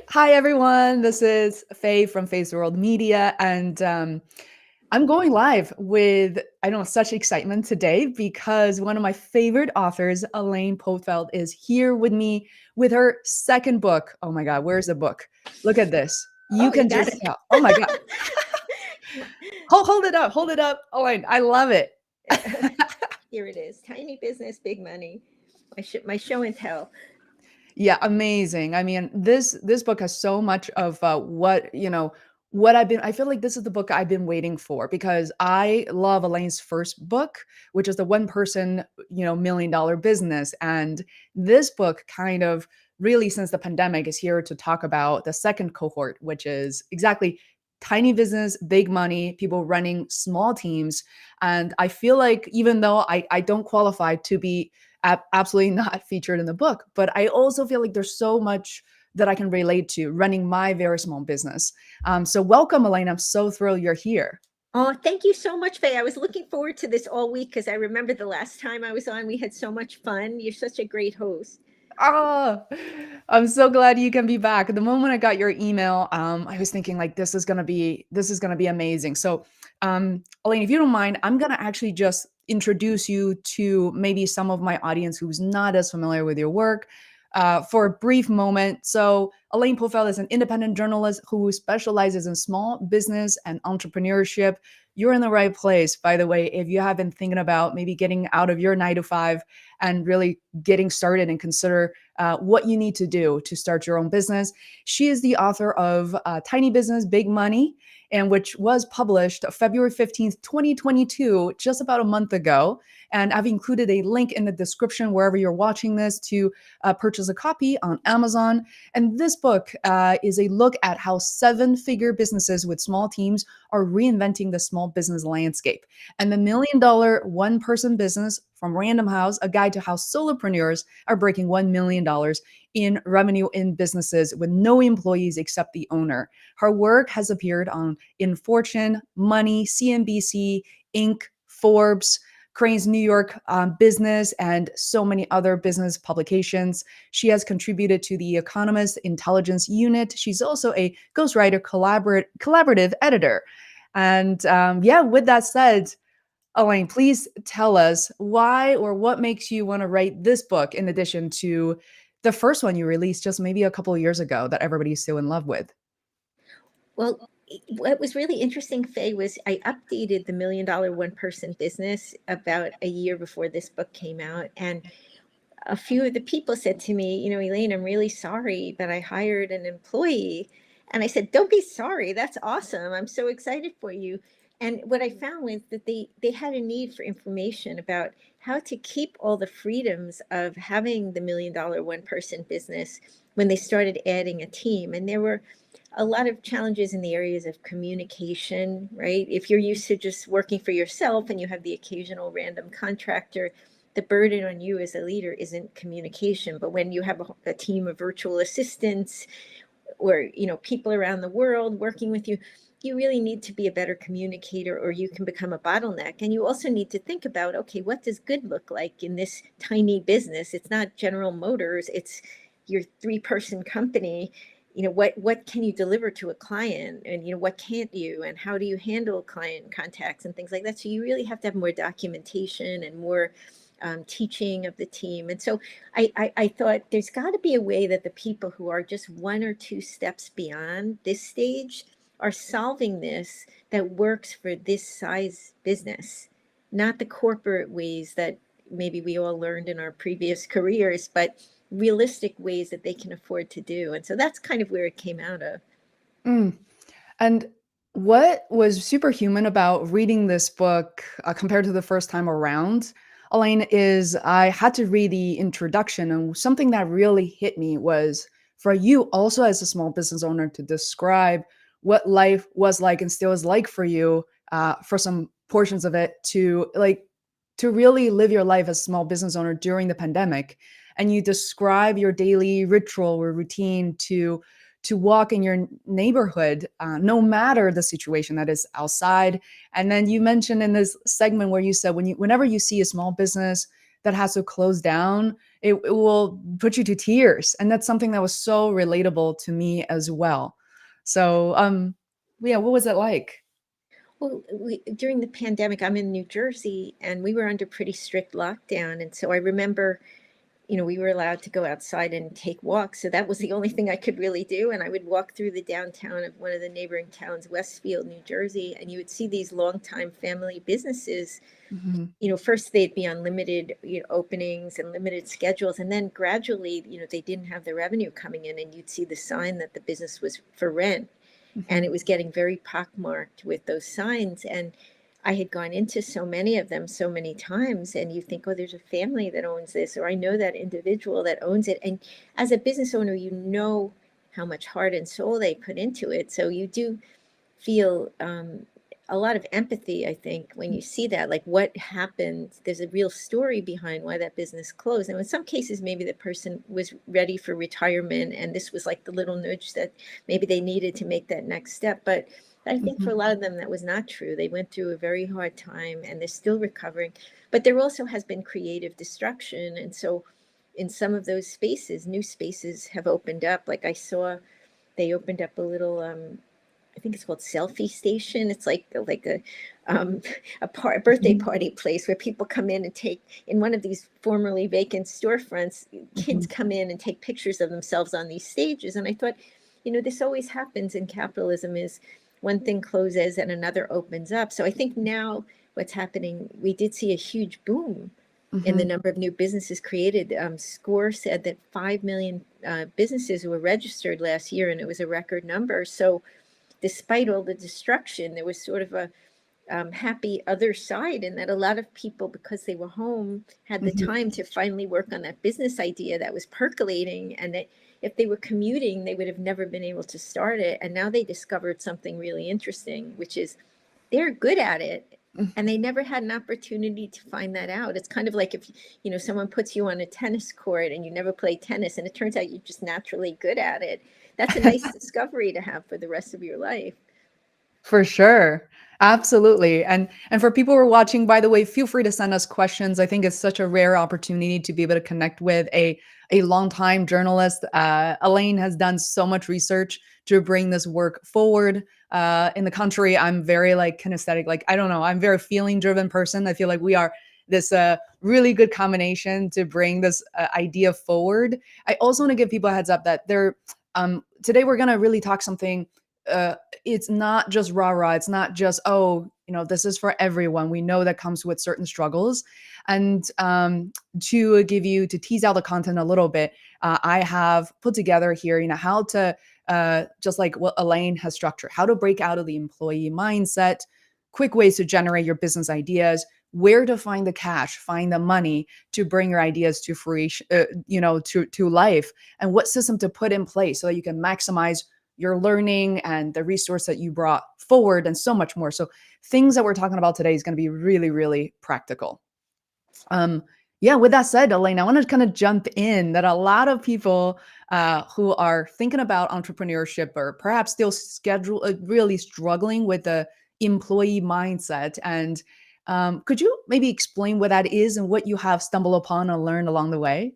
Hi, everyone. This is Faye from Feisworld Media, and I'm going live with, I don't know, such excitement today because one of my favorite authors, Elaine Pofeldt, is here with me with her second book. Oh my God, where's the book? Look at this. You Oh, you can got just it. tell. Oh my God. Hold it up, Elaine. I love it. Here it is. Tiny business, big money. My show and tell. Yeah, amazing. I mean, this book has so much of what I feel like this is the book I've been waiting for because I love Elaine's first book, which is the one person, $1 million business. And this book kind of really, since the pandemic, is here to talk about the second cohort, which is exactly tiny business, big money, people running small teams. And I feel like even though I don't qualify to be absolutely not featured in the book. But I also feel like there's so much that I can relate to running my very small business. So welcome, Elaine. I'm so thrilled you're here. Oh, thank you so much, Faye. I was looking forward to this all week because I remember the last time I was on, we had so much fun. You're such a great host. Ah, I'm so glad you can be back. The moment I got your email, I was thinking like this is gonna be amazing. So, Elaine, if you don't mind, I'm gonna actually just introduce you to maybe some of my audience who's not as familiar with your work. For a brief moment. So, Elaine Pofeldt is an independent journalist who specializes in small business and entrepreneurship. You're in the right place, by the way, if you have been thinking about maybe getting out of your 9 to 5 and really getting started and consider what you need to do to start your own business. She is the author of Tiny Business, Big Money, and which was published February 15th, 2022, just about a month ago. And I've included a link in the description wherever you're watching this to purchase a copy on Amazon. And this book is a look at how 7-figure businesses with small teams are reinventing the small business landscape. And the $1 million one-person business from Random House, a guide to how solopreneurs are breaking $1 million in revenue in businesses with no employees except the owner. Her work has appeared in Fortune, Money, CNBC, Inc., Forbes, Crain's New York Business, and so many other business publications. She has contributed to the Economist Intelligence Unit. She's also a ghostwriter, collaborative editor. And yeah, with that said, Elaine, please tell us why or what makes you want to write this book in addition to the first one you released just maybe a couple of years ago that everybody's so in love with. Well, what was really interesting, Faye, was I updated the $1 million one person business about a year before this book came out. And a few of the people said to me, Elaine, I'm really sorry, but I hired an employee. And I said, don't be sorry. That's awesome. I'm so excited for you. And what I found was that they had a need for information about how to keep all the freedoms of having the $1 million one person business when they started adding a team. And there were a lot of challenges in the areas of communication, right? If you're used to just working for yourself and you have the occasional random contractor, the burden on you as a leader isn't communication. But when you have a team of virtual assistants or people around the world working with you, you really need to be a better communicator or you can become a bottleneck. And you also need to think about, okay, what does good look like in this tiny business? It's not General Motors, it's your 3-person company. What can you deliver to a client, and what can't you, and how do you handle client contacts and things like that. So you really have to have more documentation and more teaching of the team. And so I thought there's got to be a way that the people who are just 1 or 2 steps beyond this stage are solving this that works for this size business, not the corporate ways that maybe we all learned in our previous careers, but realistic ways that they can afford to do. And so that's kind of where it came out of. Mm. And what was superhuman about reading this book compared to the first time around, Elaine, is I had to read the introduction, and something that really hit me was for you, also as a small business owner, to describe what life was like and still is like for you for some portions of it to really live your life as a small business owner during the pandemic. And you describe your daily ritual or routine to walk in your neighborhood, no matter the situation that is outside. And then you mentioned in this segment where you said whenever you see a small business that has to close down, it will put you to tears. And that's something that was so relatable to me as well. So, yeah, what was it like? Well, during the pandemic, I'm in New Jersey and we were under pretty strict lockdown. And so I remember, we were allowed to go outside and take walks. So that was the only thing I could really do. And I would walk through the downtown of one of the neighboring towns, Westfield, New Jersey, and you would see these longtime family businesses. Mhm, First they'd be on limited, openings and limited schedules. And then gradually, they didn't have the revenue coming in and you'd see the sign that the business was for rent. And mhm, it was getting very pockmarked with those signs. And I had gone into so many of them so many times, and you think, oh, there's a family that owns this, or I know that individual that owns it. And as a business owner, you know how much heart and soul they put into it. So you do feel a lot of empathy, I think, when you see that, like what happened. There's a real story behind why that business closed. And in some cases, maybe the person was ready for retirement, and this was like the little nudge that maybe they needed to make that next step. But I think for a mhm, lot of them, that was not true. They went through a very hard time and they're still recovering. But there also has been creative destruction. And so in some of those spaces, new spaces have opened up. Like I saw they opened up a little I think it's called Selfie Station. It's like um, a birthday mhm, party place where people come in and take, in one of these formerly vacant storefronts, kids mhm, come in and take pictures of themselves on these stages. And I thought, this always happens in capitalism, is one thing closes and another opens up. So I think now what's happening, we did see a huge boom in the mhm, number of new businesses created. Score said that 5 million businesses were registered last year, and it was a record number. So despite all the destruction, there was sort of a happy other side, and that a lot of people, because they were home, had the mhm. time to finally work on that business idea that was percolating, and that if they were commuting, they would have never been able to start it. And now they discovered something really interesting, which is they're good at it. And they never had an opportunity to find that out. It's kind of like if, someone puts you on a tennis court and you never play tennis and it turns out you're just naturally good at it. That's a nice discovery to have for the rest of your life. For sure. Absolutely. And for people who are watching, by the way, feel free to send us questions. I think it's such a rare opportunity to be able to connect with a longtime journalist. Elaine has done so much research to bring this work forward. In the country, I'm very like kinesthetic. Like, I don't know, I'm very feeling driven person. I feel like we are this really good combination to bring this idea forward. I also want to give people a heads up that today we're going to really talk something uh, it's not just rah rah. It's not just, oh, this is for everyone. We know that comes with certain struggles. And to tease out the content a little bit, I have put together here, how to, just like what Elaine has structured, how to break out of the employee mindset, quick ways to generate your business ideas, where to find the cash, find the money to bring your ideas to fruition, to life, and what system to put in place so that you can maximize your learning and the resource that you brought forward and so much more. So things that we're talking about today is going to be really, really practical. Um, yeah, with that said, Elaine, I want to kind of jump in that a lot of people who are thinking about entrepreneurship or perhaps still really struggling with the employee mindset. And could you maybe explain what that is and what you have stumbled upon and learned along the way?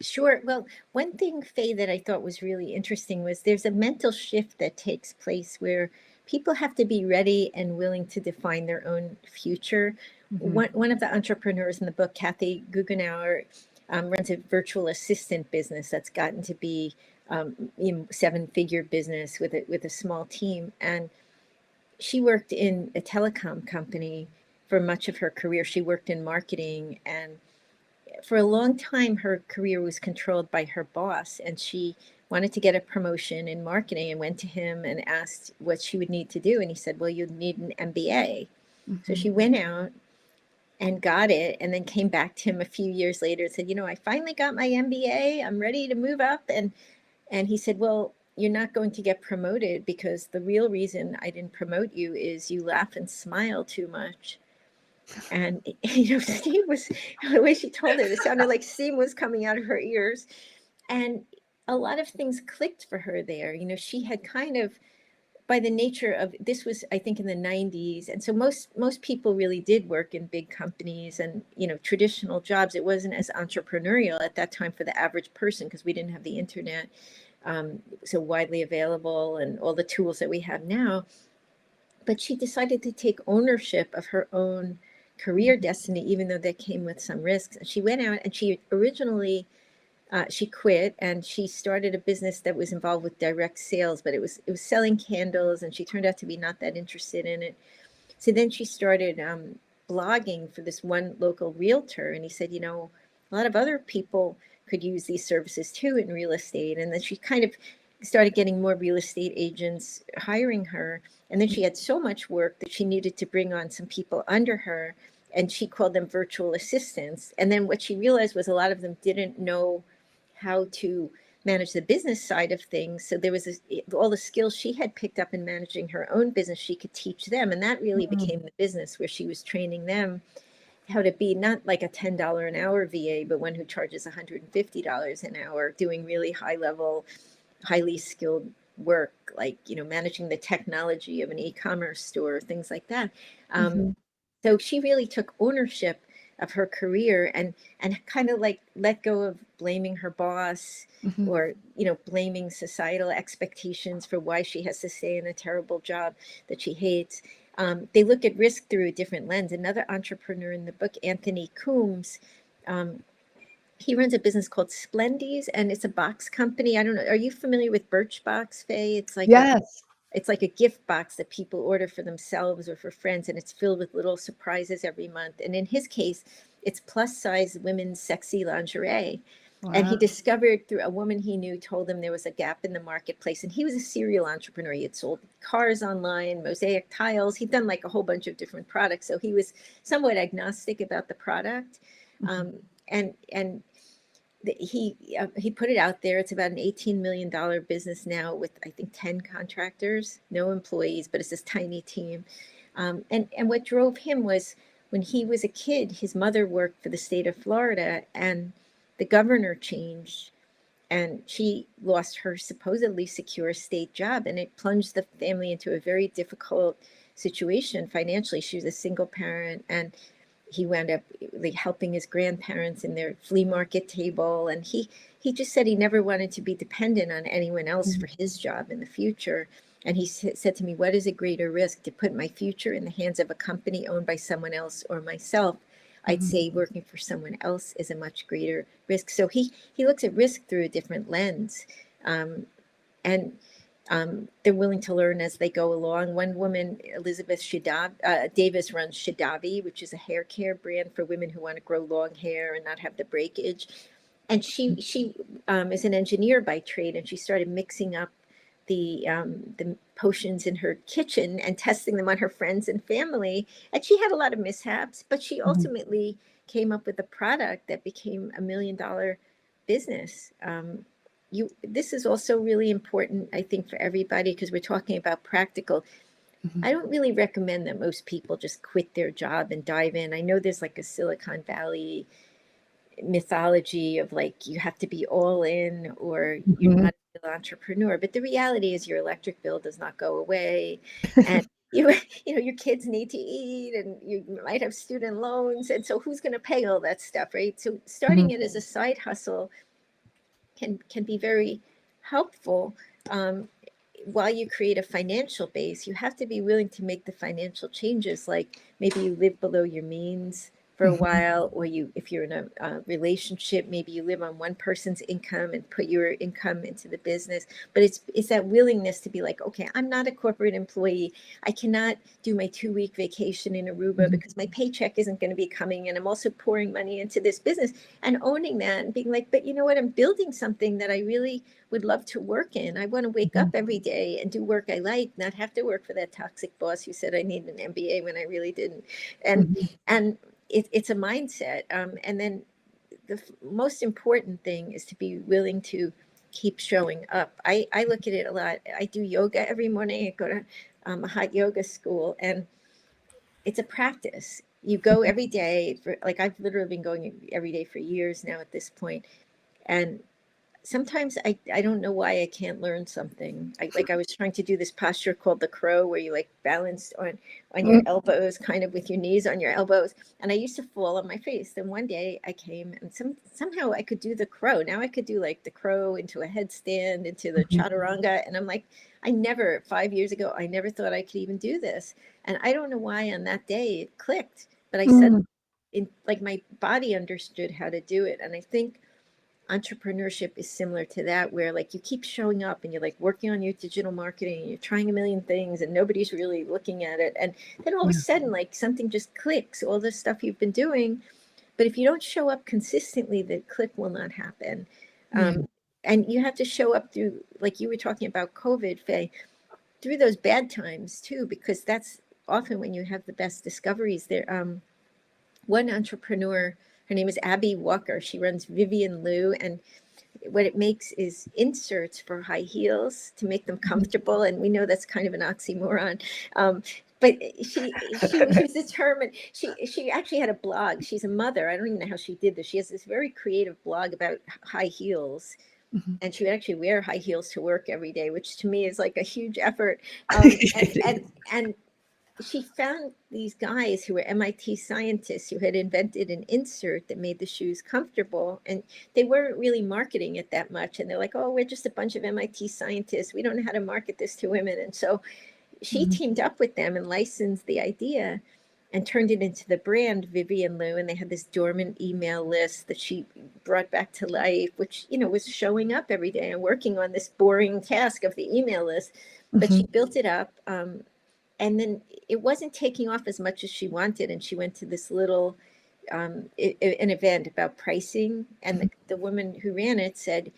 Sure. Well, one thing, Faye, that I thought was really interesting was there's a mental shift that takes place where people have to be ready and willing to define their own future. Mhm, One of the entrepreneurs in the book, Kathy Guggenauer, runs a virtual assistant business that's gotten to be seven-figure business with a small team. And she worked in a telecom company for much of her career. She worked in marketing, and for a long time, her career was controlled by her boss, and she wanted to get a promotion in marketing and went to him and asked what she would need to do. And he said, well, you need an MBA. So mhm, she went out and got it, and then came back to him a few years later and said, I finally got my MBA. I'm ready to move up. And he said, well, you're not going to get promoted because the real reason I didn't promote you is you laugh and smile too much. And Steve was, the way she told it, it sounded like steam was coming out of her ears. And a lot of things clicked for her there. She had kind of by the nature of this was, I think, in the 90s. And so most people really did work in big companies and, traditional jobs. It wasn't as entrepreneurial at that time for the average person because we didn't have the internet so widely available and all the tools that we have now. But she decided to take ownership of her own career destiny, even though that came with some risks. And she went out and she originally she quit and she started a business that was involved with direct sales, but it was selling candles, and she turned out to be not that interested in it. So then she started blogging for this one local realtor, and he said, a lot of other people could use these services too in real estate. And then she kind of started getting more real estate agents hiring her. And then she had so much work that she needed to bring on some people under her, and she called them virtual assistants. And then what she realized was a lot of them didn't know how to manage the business side of things. So there was all the skills she had picked up in managing her own business, she could teach them. And that really Mm. became the business where she was training them how to be not like a $10 an hour VA, but one who charges $150 an hour, doing really high level, highly skilled work, like, managing the technology of an e-commerce store, things like that. Mhm. So she really took ownership of her career and kind of like let go of blaming her boss Mhm. or blaming societal expectations for why she has to stay in a terrible job that she hates. They look at risk through a different lens. Another entrepreneur in the book, Anthony Coombs, um, he runs a business called Splendies, and it's a box company. I don't know. Are you familiar with Birchbox, Faye? Yes. It's like a gift box that people order for themselves or for friends, and it's filled with little surprises every month. And in his case, it's plus size women's sexy lingerie. And he Wow. discovered through a woman he knew told him there was a gap in the marketplace. And he was a serial entrepreneur. He had sold cars online, mosaic tiles. He'd done like a whole bunch of different products. So he was somewhat agnostic about the product. Mhm. And he put it out there. It's about an $18 million business now with, I think, 10 contractors, no employees, but it's this tiny team. And what drove him was when he was a kid, his mother worked for the state of Florida, and the governor changed, and she lost her supposedly secure state job, and it plunged the family into a very difficult situation financially. She was a single parent, and he wound up like helping his grandparents in their flea market table. And he just said he never wanted to be dependent on anyone else Mhm. for his job in the future. And he said to me, what is a greater risk, to put my future in the hands of a company owned by someone else or myself? I'd Mhm. say working for someone else is a much greater risk. So he looks at risk through a different lens. And they're willing to learn as they go along. One woman, Elizabeth Davis, runs Shadavi, which is a hair care brand for women who want to grow long hair and not have the breakage. And she is an engineer by trade, and she started mixing up the potions in her kitchen and testing them on her friends and family. And she had a lot of mishaps, but she Mhm. ultimately came up with a product that became $1 million business. This is also really important, I think, for everybody, because we're talking about practical. Mhm. I don't really recommend that most people just quit their job and dive in. I know there's like a Silicon Valley mythology of like you have to be all in or you're Mhm. not an entrepreneur, but the reality is your electric bill does not go away, and your kids need to eat, and you might have student loans, and so who's going to pay all that stuff, right? So starting Mhm. it as a side hustle can be very helpful. um, while you create a financial base, you have to be willing to make the financial changes. Like maybe you live below your means for a Mhm. while, or if you're in a relationship, maybe you live on one person's income and put your income into the business. But it's that willingness to be like, okay, I'm not a corporate employee. I cannot do my 2-week vacation in Aruba Mhm. because my paycheck isn't going to be coming, and I'm also pouring money into this business, and owning that and being like, but you know what, I'm building something that I really would love to work in. I want to wake up Mhm. every day and do work I like, not have to work for that toxic boss who said I need an MBA when I really didn't. And Mhm. and it's a mindset. And then the most important thing is to be willing to keep showing up. I look at it a lot. I do yoga every morning. I go to a hot yoga school, and it's a practice. You go every day for, like, I've literally been going every day for years now at this point, and sometimes I don't know why I can't learn something. I was trying to do this posture called the crow, where you like balance on your Mm, elbows, kind of with your knees on your elbows. And I used to fall on my face. Then one day I came and somehow I could do the crow. Now I could do like the crow into a headstand, into the mhm, chaturanga. And I'm like, I never, 5 years ago, I never thought I could even do this. And I don't know why on that day it clicked, but I said, mm, like my body understood how to do it. And I think entrepreneurship is similar to that, where like you keep showing up and you're like working on your digital marketing and you're trying a million things and nobody's really looking at it, and then all of a yeah, sudden like something just clicks, all the stuff you've been doing. But if you don't show up consistently, the click will not happen. yeah. And you have to show up through, like you were talking about COVID, Faye, through those bad times too, because that's often when you have the best discoveries there. One entrepreneur, her name is Abby Walker, she runs Vivian Liu, and what it makes is inserts for high heels to make them Mhm. comfortable. And we know that's kind of an oxymoron. Um, but she was determined. She actually had a blog. She's a mother. I don't even know how she did this. She has this very creative blog about high heels. Mhm. And she would actually wear high heels to work every day, which to me is like a huge effort. And she found these guys who were MIT scientists who had invented an insert that made the shoes comfortable. And they weren't really marketing it that much. And they're like, oh, we're just a bunch of MIT scientists. We don't know how to market this to women. And so she Mhm. teamed up with them and licensed the idea and turned it into the brand Vivian Liu. And they had this dormant email list that she brought back to life, which, was showing up every day and working on this boring task of the email list. But she Mhm. built it up. And then it wasn't taking off as much as she wanted. And she went to this little an event about pricing. And the woman who ran it said,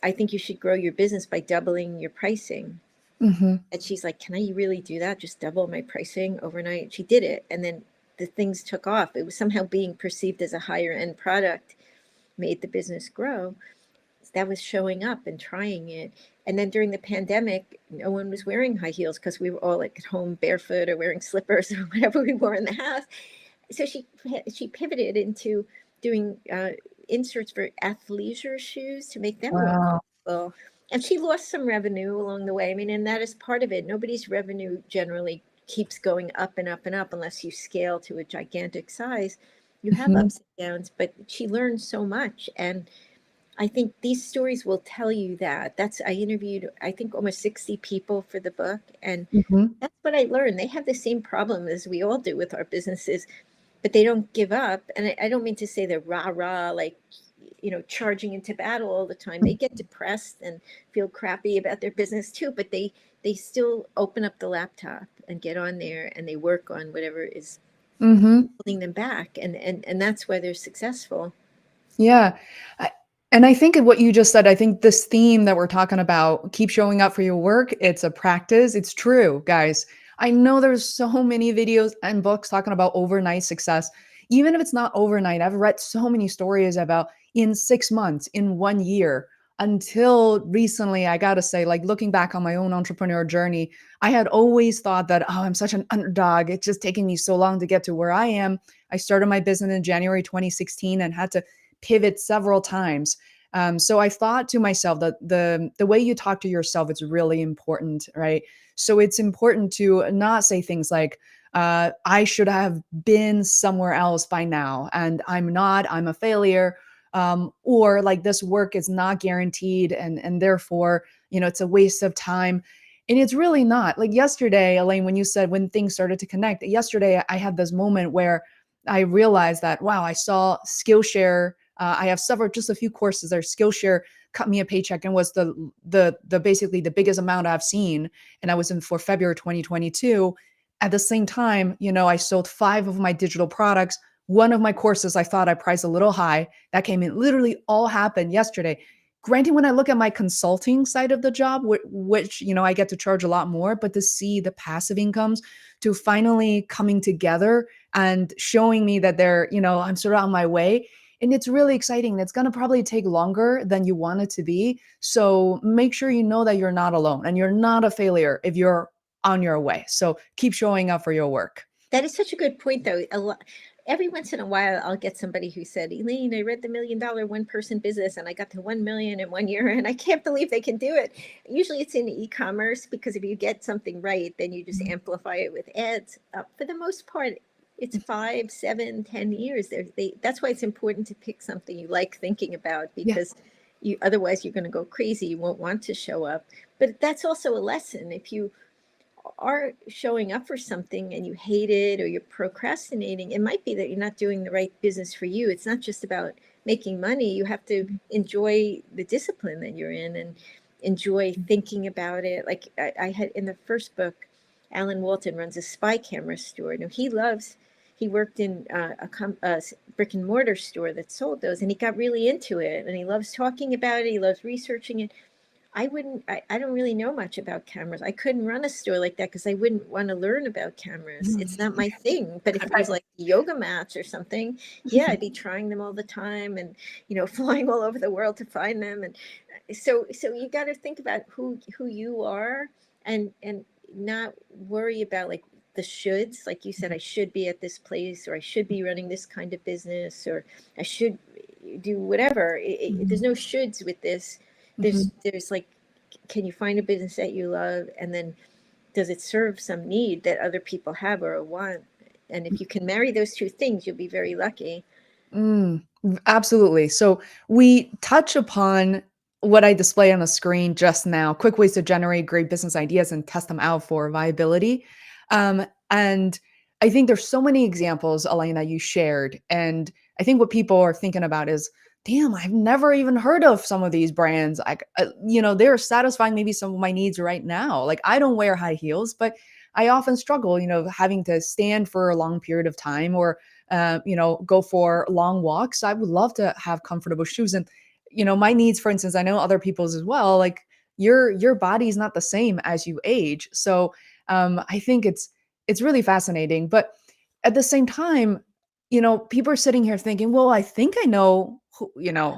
I think you should grow your business by doubling your pricing. Mhm. And she's like, can I really do that? Just double my pricing overnight? She did it. And then the things took off. It was somehow being perceived as a higher end product made the business grow. That was showing up and trying it. And then during the pandemic, no one was wearing high heels because we were all like at home barefoot or wearing slippers or whatever we wore in the house. So she pivoted into doing inserts for athleisure shoes to make them more Wow. comfortable. And she lost some revenue along the way. I mean, and that is part of it. Nobody's revenue generally keeps going up and up and up unless you scale to a gigantic size. You have Mhm. ups and downs, but she learned so much. And I think these stories will tell you that. I interviewed, I think, almost 60 people for the book. And Mhm. that's what I learned. They have the same problem as we all do with our businesses, but they don't give up. And I don't mean to say they're rah rah, like, charging into battle all the time. They get depressed and feel crappy about their business too, but they still open up the laptop and get on there and they work on whatever is Mhm. holding them back. And that's why they're successful. Yeah. I and I think of what you just said, I think this theme that we're talking about, keep showing up for your work, it's a practice. It's true, guys. I know there's so many videos and books talking about overnight success. Even if it's not overnight, I've read so many stories about in 6 months, in 1 year. Until recently, I gotta say, like looking back on my own entrepreneur journey, I had always thought that, oh, I'm such an underdog. It's just taking me so long to get to where I am. I started my business in January 2016 and had to pivot several times. So I thought to myself that the way you talk to yourself is really important, right? So it's important to not say things like, "I should have been somewhere else by now, and I'm not. I'm a failure." Or like this work is not guaranteed, and therefore, it's a waste of time. And it's really not. Like yesterday, Elaine, when you said when things started to connect, yesterday I had this moment where I realized that, wow, I saw Skillshare. I have several, just a few courses there. Skillshare cut me a paycheck and was the basically the biggest amount I've seen, and I was in for February 2022. At the same time, I sold 5 of my digital products. One of my courses I thought I priced a little high. That came in. Literally all happened yesterday. Granted, when I look at my consulting side of the job, which I get to charge a lot more, but to see the passive incomes to finally coming together and showing me that I'm sort of on my way. And it's really exciting. It's going to probably take longer than you want it to be. So make sure you know that you're not alone and you're not a failure if you're on your way. So keep showing up for your work. That is such a good point, though. every once in a while I'll get somebody who said, Elaine, I read the $1 Million One Person Business and I got to 1 million in 1 year and I can't believe they can do it. Usually it's in e-commerce, because if you get something right, then you just Mhm. amplify it with ads. For the most part, it's 5, 7, 10 years. That's why it's important to pick something you like thinking about, Yeah. because otherwise you're going to go crazy. You won't want to show up. But that's also a lesson. If you are showing up for something and you hate it or you're procrastinating, it might be that you're not doing the right business for you. It's not just about making money. You have to enjoy the discipline that you're in and enjoy thinking about it. Like I had in the first book, Alan Walton runs a spy camera store. Now he worked in a brick and mortar store that sold those, and he got really into it, and he loves talking about it. He loves researching it. I don't really know much about cameras. I couldn't run a store like that because I wouldn't want to learn about cameras. It's not my thing. But if it was like yoga mats or something, yeah, I'd be trying them all the time and, flying all over the world to find them. And so you got to think about who you are, and not worry about like the shoulds. Like you said, I should be at this place, or I should be running this kind of business, or I should do whatever. There's no shoulds with this. Mhm. There's like, can you find a business that you love, and then does it serve some need that other people have or a want? And if you can marry those two things, you'll be very lucky. Absolutely. So we touch upon what I display on the screen just now, quick ways to generate great business ideas and test them out for viability. And I think there's so many examples, Elaine, that you shared. And I think what people are thinking about is, damn, I've never even heard of some of these brands. They're satisfying maybe some of my needs right now. Like I don't wear high heels, but I often struggle, having to stand for a long period of time or go for long walks. I would love to have comfortable shoes. And, my needs, for instance, I know other people's as well, like your body is not the same as you age. So I think it's really fascinating. But at the same time, people are sitting here thinking, well, I think I know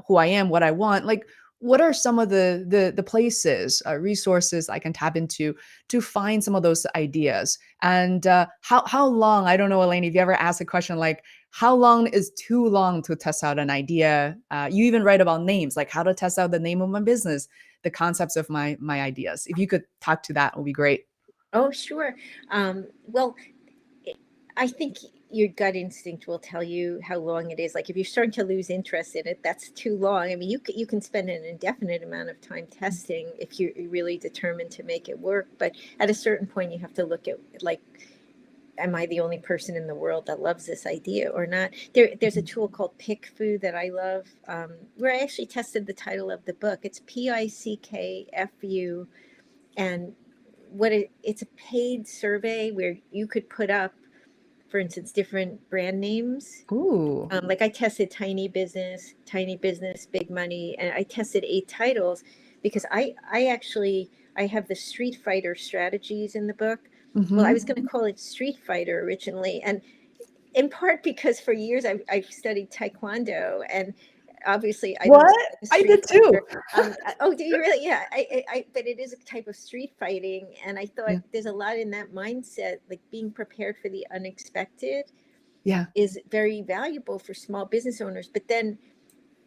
who I am, what I want. Like, what are some of the places, resources I can tap into to find some of those ideas? And how long? I don't know, Elaine, if you ever asked a question like, how long is too long to test out an idea? You even write about names, like how to test out the name of my business, the concepts of my ideas. If you could talk to that, it would be great. Oh, sure. Well, I think your gut instinct will tell you how long it is. Like if you're starting to lose interest in it, that's too long. I mean, you can spend an indefinite amount of time testing if you're really determined to make it work. But at a certain point, you have to look at like, am I the only person in the world that loves this idea or not? There's a tool called Pick Food that I love, where I actually tested the title of the book. It's PICKFU, and it's a paid survey where you could put up, for instance, different brand names. Ooh. Like I tested tiny business, big money, and I tested 8 titles because I have the Street Fighter strategies in the book. Well, I Hmm. was going to call it Street Fighter originally, and in part because for years I've studied Taekwondo, and obviously I don't What? describe a I street did too. fighter. Oh, do you really? Yeah, but it is a type of street fighting, and I thought Yeah. there's a lot in that mindset, like being prepared for the unexpected Yeah. is very valuable for small business owners. But then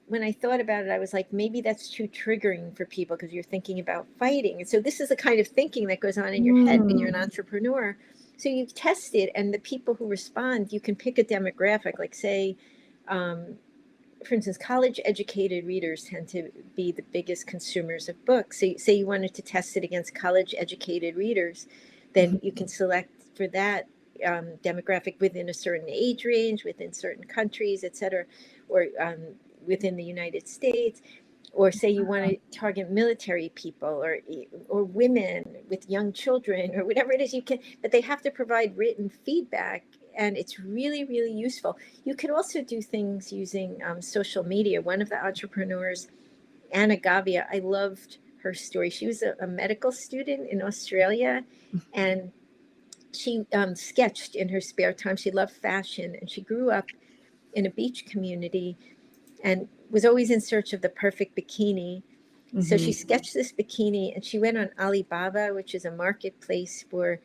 when I thought about it, I was like, maybe that's too triggering for people because you're thinking about fighting. And so this is the kind of thinking that goes on in your head when you're an Mm. entrepreneur. So you test it, and the people who respond, you can pick a demographic, like say, um, for instance, college educated readers tend to be the biggest consumers of books. So say you wanted to test it against college educated readers, then Mhm. you can select for that demographic within a certain age range, within certain countries, et cetera, or within the United States. Or say you want to target military people, or women with young children, or whatever it is you can, but they have to provide written feedback, and it's really, really useful. You could also do things using social media. One of the entrepreneurs, Anna Gavia, I loved her story. She was a medical student in Australia, and she sketched in her spare time. She loved fashion, and she grew up in a beach community and was always in search of the perfect bikini. So she Mhm. sketched this bikini, and she went on Alibaba, which is a marketplace for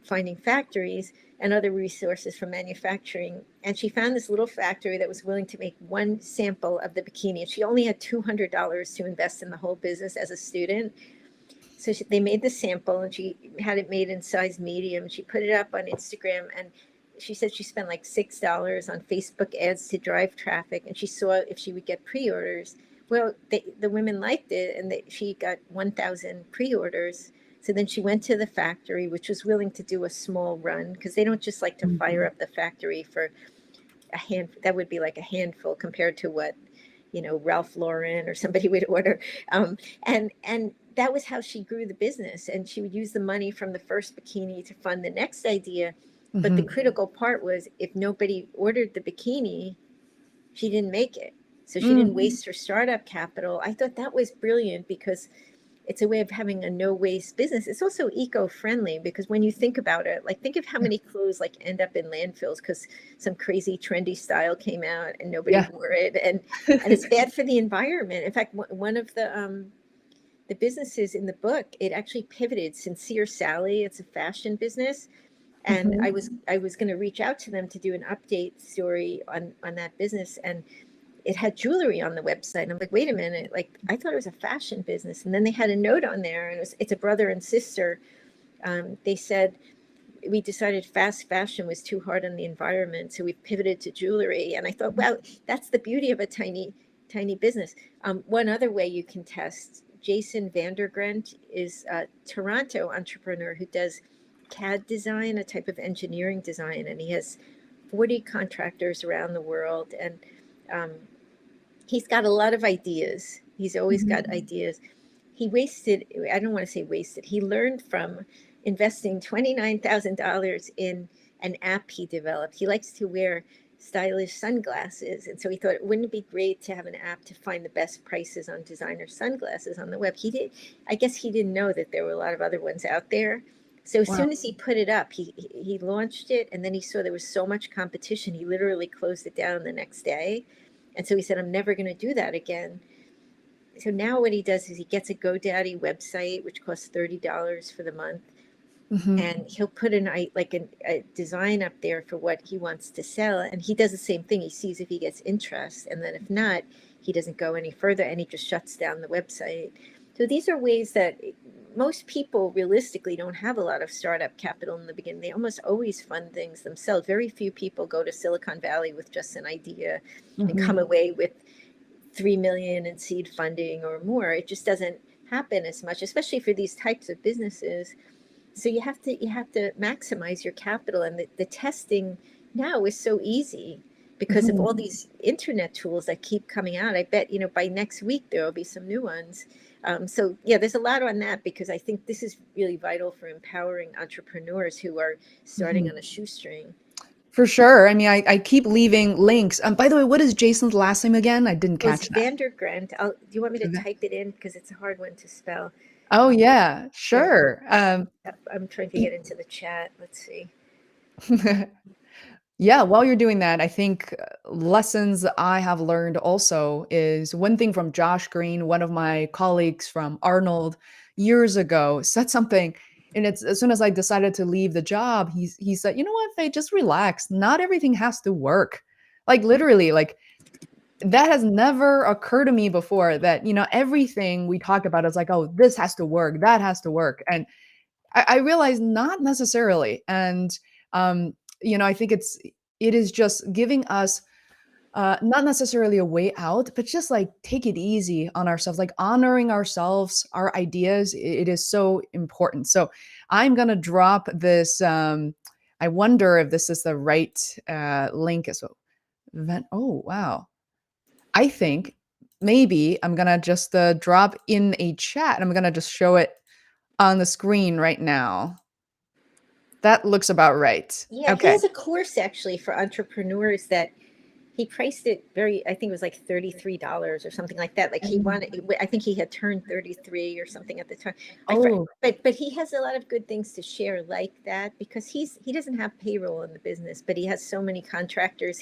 finding factories and other resources for manufacturing. And she found this little factory that was willing to make one sample of the bikini. And she only had $200 to invest in the whole business as a student. So they made the sample, and she had it made in size medium. She put it up on Instagram, and she said she spent like $6 on Facebook ads to drive traffic, and she saw if she would get pre-orders. Well, the women liked it, and she got 1,000 pre-orders. So then she went to the factory, which was willing to do a small run, because they don't just like to fire up the factory for a hand. That would be like a handful compared to what, Ralph Lauren or somebody would order. And that was how she grew the business. And she would use the money from the first bikini to fund the next idea. But the critical part was, if nobody ordered the bikini, she didn't make it. So she didn't waste her startup capital. I thought that was brilliant, because it's a way of having a no waste business. It's also eco-friendly, because when you think about it, like, think of how many clothes like end up in landfills because some crazy trendy style came out and nobody wore it, and it's bad for the environment. In fact, one of the businesses in the book, it actually pivoted. Sincere Sally, it's a fashion business. And I was going to reach out to them to do an update story on that business, and it had jewelry on the website. And I'm like, wait a minute, like, I thought it was a fashion business. And then they had a note on there, and it's a brother and sister. They said, we decided fast fashion was too hard on the environment, so we pivoted to jewelry. And I thought, wow, that's the beauty of a tiny business. One other way you can test, Jason Vandergrent is a Toronto entrepreneur who does CAD design, a type of engineering design, and he has 40 contractors around the world. And he's got a lot of ideas. He's always got ideas. I don't want to say wasted, he learned from investing $29,000 in an app he developed. He likes to wear stylish sunglasses. And so he thought, wouldn't it be great to have an app to find the best prices on designer sunglasses on the web? I guess he didn't know that there were a lot of other ones out there. So as soon as he put it up, he launched it, and then he saw there was so much competition, he literally closed it down the next day. And so he said, I'm never going to do that again. So now what he does is he gets a GoDaddy website, which costs $30 for the month. And he'll put a design up there for what he wants to sell. And he does the same thing. He sees if he gets interest. And then if not, he doesn't go any further, and he just shuts down the website. So these are ways that most people realistically don't have a lot of startup capital in the beginning. They almost always fund things themselves. Very few people go to Silicon Valley with just an idea and come away with 3 million in seed funding or more. It just doesn't happen as much, especially for these types of businesses. So you have to maximize your capital, and the testing now is so easy because of all these internet tools that keep coming out. I bet by next week there will be some new ones. So yeah, there's a lot on that, because I think this is really vital for empowering entrepreneurs who are starting on a shoestring. For sure. I mean, I keep leaving links. By the way, what is Jason's last name again? I didn't catch that. Vandergrant. Do you want me to type it in, because it's a hard one to spell? Oh yeah, sure. I'm trying to get into the chat. Let's see. Yeah, while you're doing that, I think lessons I have learned also is one thing from Josh Green, one of my colleagues from Arnold years ago, said something. And it's as soon as I decided to leave the job, he said, you know what, Faye, just relax. Not everything has to work. Like literally, like that has never occurred to me before, that, everything we talk about is like, oh, this has to work, that has to work. And I realized not necessarily. And I think it is just giving us not necessarily a way out, but just like take it easy on ourselves, like honoring ourselves, our ideas. It is so important. So I'm gonna drop this. I wonder if this is the right link as well. Oh wow! I think maybe I'm gonna just drop in a chat, and I'm gonna just show it on the screen right now. That looks about right. Yeah, Okay. he has a course actually for entrepreneurs that he priced it I think it was like $33 or something like that. Like I think he had turned 33 or something at the time. But he has a lot of good things to share like that, because he doesn't have payroll in the business, but he has so many contractors.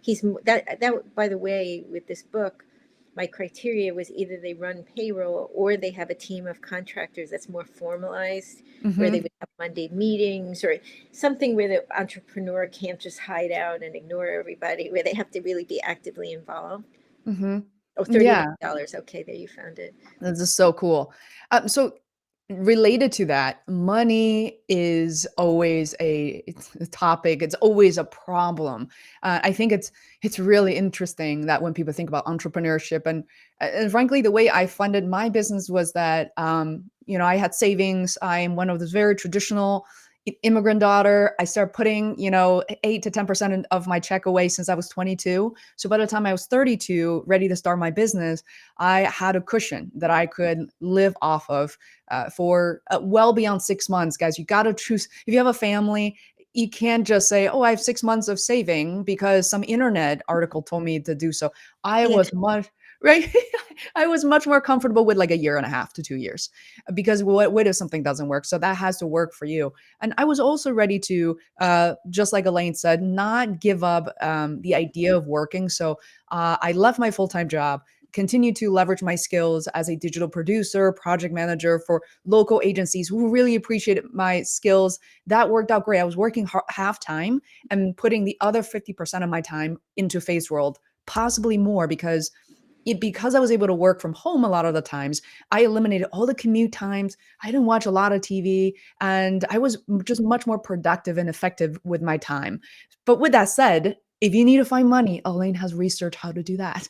He's that by the way, with this book, my criteria was either they run payroll or they have a team of contractors that's more formalized, where they Mhm. would have Monday meetings or something where the entrepreneur can't just hide out and ignore everybody, where they have to really be actively involved. Mhm. Oh, $30 Yeah. million. Okay, there you found it. This is so cool. So related to that, money is always it's a topic. It's always a problem. I think it's really interesting that when people think about entrepreneurship and frankly, the way I funded my business was that I had savings. I'm one of those very traditional immigrant daughter. I started putting 8 to 10% of my check away since I was 22. So by the time I was 32, ready to start my business, I had a cushion that I could live off of for well beyond 6 months. Guys, you got to choose. If you have a family, you can't just say, "Oh, I have 6 months of saving" because some internet article told me to do so. I Yeah. was much right. I was much more comfortable with like a year and a half to 2 years because what if something doesn't work? So that has to work for you. And I was also ready to, just like Elaine said, not give up the idea of working. So I left my full time job, continue to leverage my skills as a digital producer, project manager for local agencies who really appreciated my skills. That worked out great. I was working half time and putting the other 50% of my time into Feisworld, possibly more because I was able to work from home a lot of the times, I eliminated all the commute times. I didn't watch a lot of TV, and I was just much more productive and effective with my time. But with that said, if you need to find money, Elaine has researched how to do that.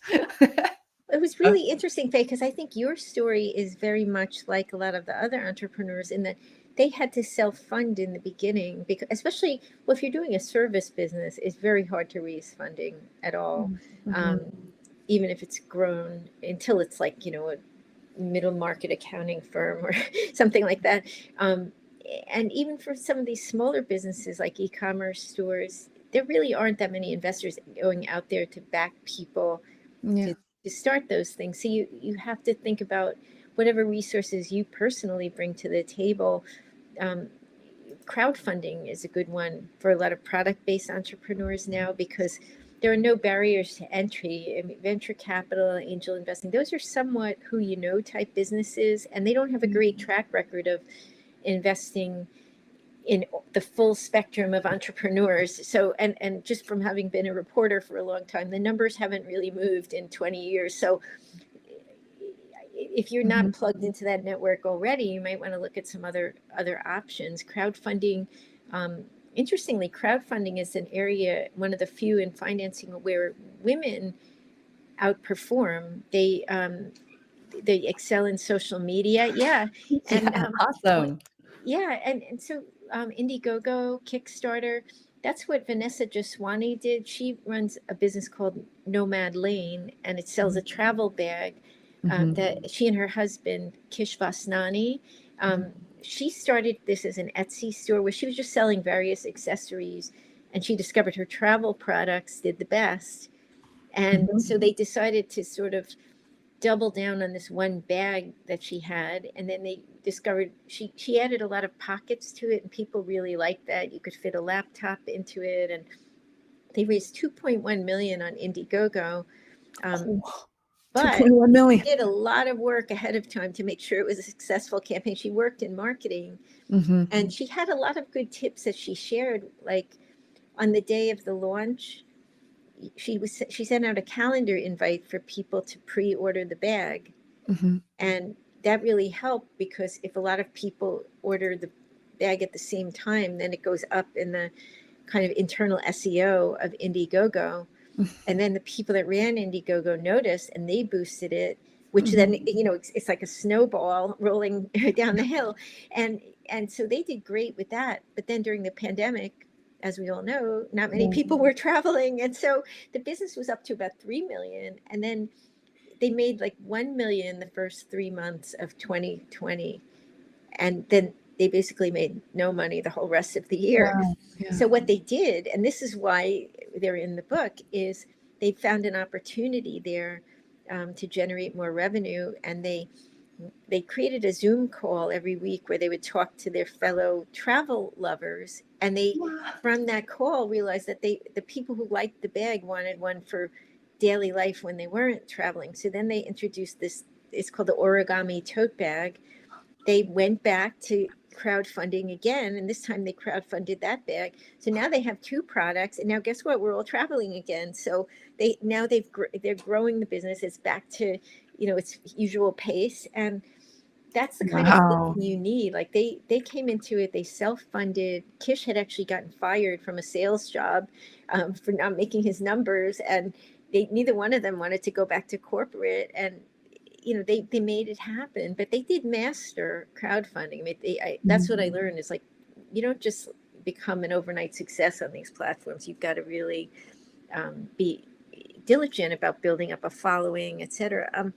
It was Uh, really interesting, Faye, because I think your story is very much like a lot of the other entrepreneurs in that they had to self-fund in the beginning, because especially, well, if you're doing a service business, it's very hard to raise funding at all. mhm, Um, Even if it's grown until it's like, a middle market accounting firm or something like that. Um, and even for some of these smaller businesses like e-commerce stores, there really aren't that many investors going out there to back people yeah. to, to start those things. So you have to think about whatever resources you personally bring to the table. Um, Crowdfunding is a good one for a lot of product-based entrepreneurs now because there are no barriers to entry. I mean, venture capital, angel investing, those are somewhat who you know type businesses, and they don't have a great track record of investing in the full spectrum of entrepreneurs. So, and just from having been a reporter for a long time, the numbers haven't really moved in 20 years. So if you're not Mhm. plugged into that network already, you might want to look at some other options. Crowdfunding, um, interestingly, crowdfunding is an area, one of the few in financing where women outperform. They excel in social media. Yeah, and Yeah, awesome. yeah, and so Indiegogo, Kickstarter, that's what Vanessa Jaswani did. She runs a business called Nomad Lane, and it sells a Mhm, travel bag mhm, that she and her husband, Kish Vasnani, mhm, she started this as an Etsy store where she was just selling various accessories, and she discovered her travel products did the best. And mhm, so they decided to sort of double down on this one bag that she had, and then they discovered she added a lot of pockets to it, and people really liked that. You could fit a laptop into it, and they raised 2.1 million on Indiegogo. um, oh, but 2.1 she million. did a lot of work ahead of time to make sure it was a successful campaign. She worked in marketing, Mhm, and she had a lot of good tips that she shared, like on the day of the launch she sent out a calendar invite for people to pre-order the bag. mhm, And that really helped because if a lot of people order the bag at the same time, then it goes up in the kind of internal SEO of Indiegogo. And then the people that ran Indiegogo noticed and they boosted it, which mhm. then, it's like a snowball rolling down the hill. And and so they did great with that. But then during the pandemic, as we all know, not many Yeah. people were traveling. And so the business was up to about 3 million. And then they made like 1 million the first 3 months of 2020, and then they basically made no money the whole rest of the year. Wow, yeah. So what they did, and this is why they're in the book, is they found an opportunity there, to generate more revenue, and they created a Zoom call every week where they would talk to their fellow travel lovers, and they Wow. from that call realized that the people who liked the bag wanted one for daily life when they weren't traveling. So then they introduced this, it's called the origami tote bag. They went back to crowdfunding again, and this time they crowdfunded that bag. So now they have two products, and now guess what? We're all traveling again. So they're growing the business. It's back to its usual pace, and that's the kind of Wow. thinking you need. Like they came into it, they self-funded. Kish had actually gotten fired from a sales job for not making his numbers, and neither one of them wanted to go back to corporate. And they made it happen, but they did master crowdfunding. I mean, that's what I Mhm. learned is like, you don't just become an overnight success on these platforms. You've got to really be diligent about building up a following, etc.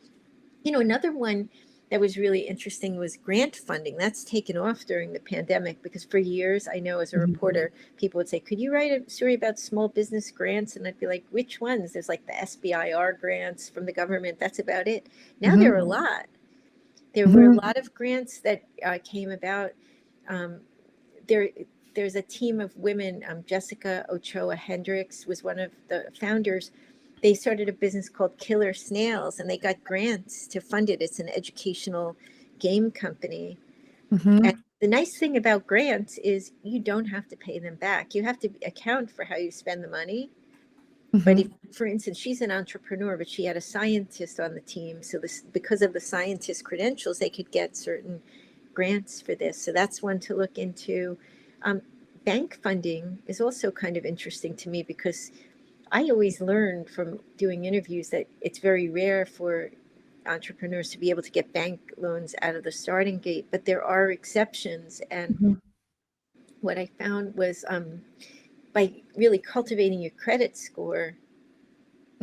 Another one that was really interesting was grant funding. That's taken off during the pandemic because for years, I know as a Mhm. reporter, people would say, "Could you write a story about small business grants?" And I'd be like, "Which ones?" There's like the SBIR grants from the government. That's about it. Now there Mhm. are a lot. There were a Mhm. lot of grants that came about. Um, there, there's a team of women. Jessica Ochoa Hendricks was one of the founders. They started a business called Killer Snails, and they got grants to fund it. It's an educational game company. And Mhm. the nice thing about grants is you don't have to pay them back. You have to account for how you spend the money. But if, Mhm. for instance, she's an entrepreneur, but she had a scientist on the team, so this because of the scientist credentials, they could get certain grants for this. So that's one to look into. Um, Bank funding is also kind of interesting to me because I always learned from doing interviews that it's very rare for entrepreneurs to be able to get bank loans out of the starting gate, but there are exceptions. And Mhm. what I found was by really cultivating your credit score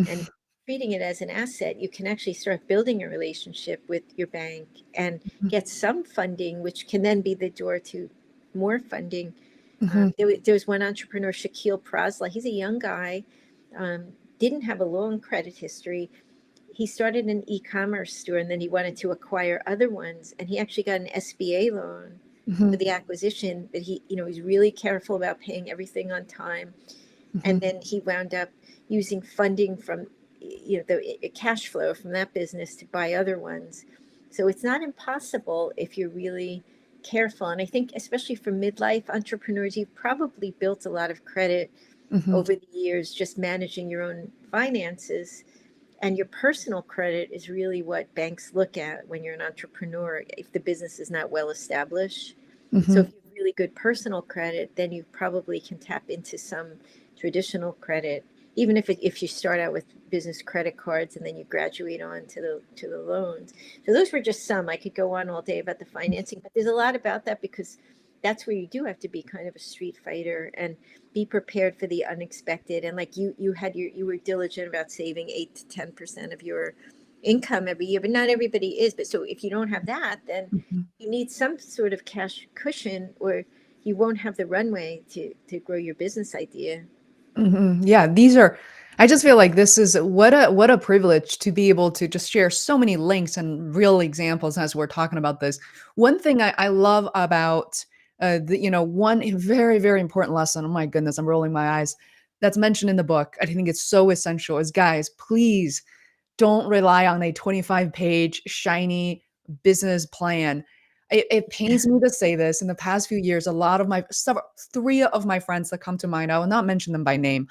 and treating it as an asset, you can actually start building a relationship with your bank and get some funding, which can then be the door to more funding. Mhm. There was one entrepreneur, Shaquille Prasla. He's a young guy, didn't have a long credit history. He started an e-commerce store and then he wanted to acquire other ones. And he actually got an SBA loan for Mhm. the acquisition, but he's really careful about paying everything on time. And Mhm. then he wound up using funding from the cash flow from that business to buy other ones. So it's not impossible if you're really careful. And I think especially for midlife entrepreneurs, you've probably built a lot of credit Mhm. over the years just managing your own finances. And your personal credit is really what banks look at when you're an entrepreneur if the business is not well established. So if Mhm. you have really good personal credit, then you probably can tap into some traditional credit, even if you start out with business credit cards and then you graduate on to the loans. So those were just some. I could go on all day about the financing, but there's a lot about that because that's where you do have to be kind of a street fighter and be prepared for the unexpected. And like you were diligent about saving 8 to 10% of your income every year, but not everybody is. But so if you don't have that, then Mhm. you need some sort of cash cushion or you won't have the runway to grow your business idea. Mhm. Yeah, these are I just feel like this is what a privilege to be able to just share so many links and real examples as we're talking about this. One thing I love about one very, very important lesson. Oh my goodness, I'm rolling my eyes. That's mentioned in the book. I think it's so essential is guys, please don't rely on a 25-page shiny business plan. It Yeah. pains me to say this. In the past few years, a lot of three of my friends that come to mind, I will not mention them by name,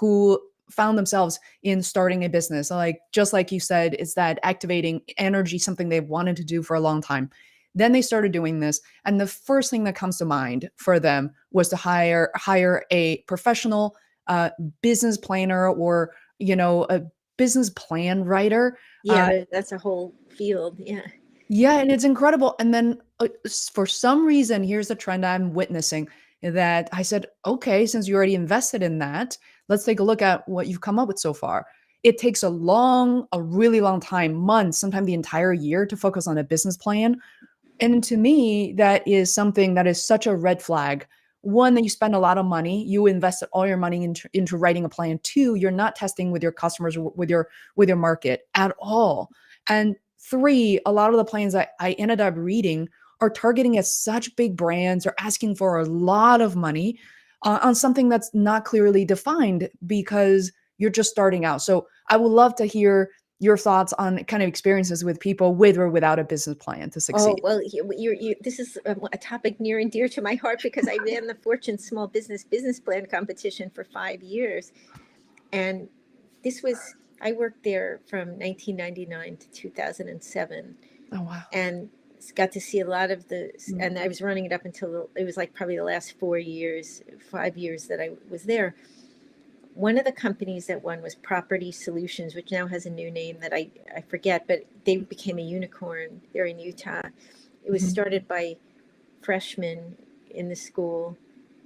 who found themselves in starting a business. Like just like you said, is that activating energy something they've wanted to do for a long time. Then they started doing this, and the first thing that comes to mind for them was to hire a professional uh, business planner or a business plan writer. Yeah, that's a whole field. Yeah. Yeah, and it's incredible. And then for some reason, here's the trend I'm witnessing that I said, okay, since you already invested in that, let's take a look at what you've come up with so far. It takes a really long time, months, sometimes the entire year to focus on a business plan. And to me, that is something that is such a red flag. One, that you spend a lot of money, you invested all your money into writing a plan. Two, you're not testing with your customers or with your market at all. And three, a lot of the plans I ended up reading are targeting at such big brands or asking for a lot of money on something that's not clearly defined because you're just starting out. So I would love to hear your thoughts on kind of experiences with people with or without a business plan to Oh, succeed. well, this is a topic near and dear to my heart because I ran the Fortune Small Business Plan competition for 5 years. And this was, I worked there from 1999 to 2007 Oh, wow. and got to see a lot of Mm. and I was running it up until it was like probably the last 4 years, 5 years that I was there. One of the companies that won was Property Solutions, which now has a new name that I forget, but they became a unicorn. They're in Utah. It was Mhm. started by freshmen in the school.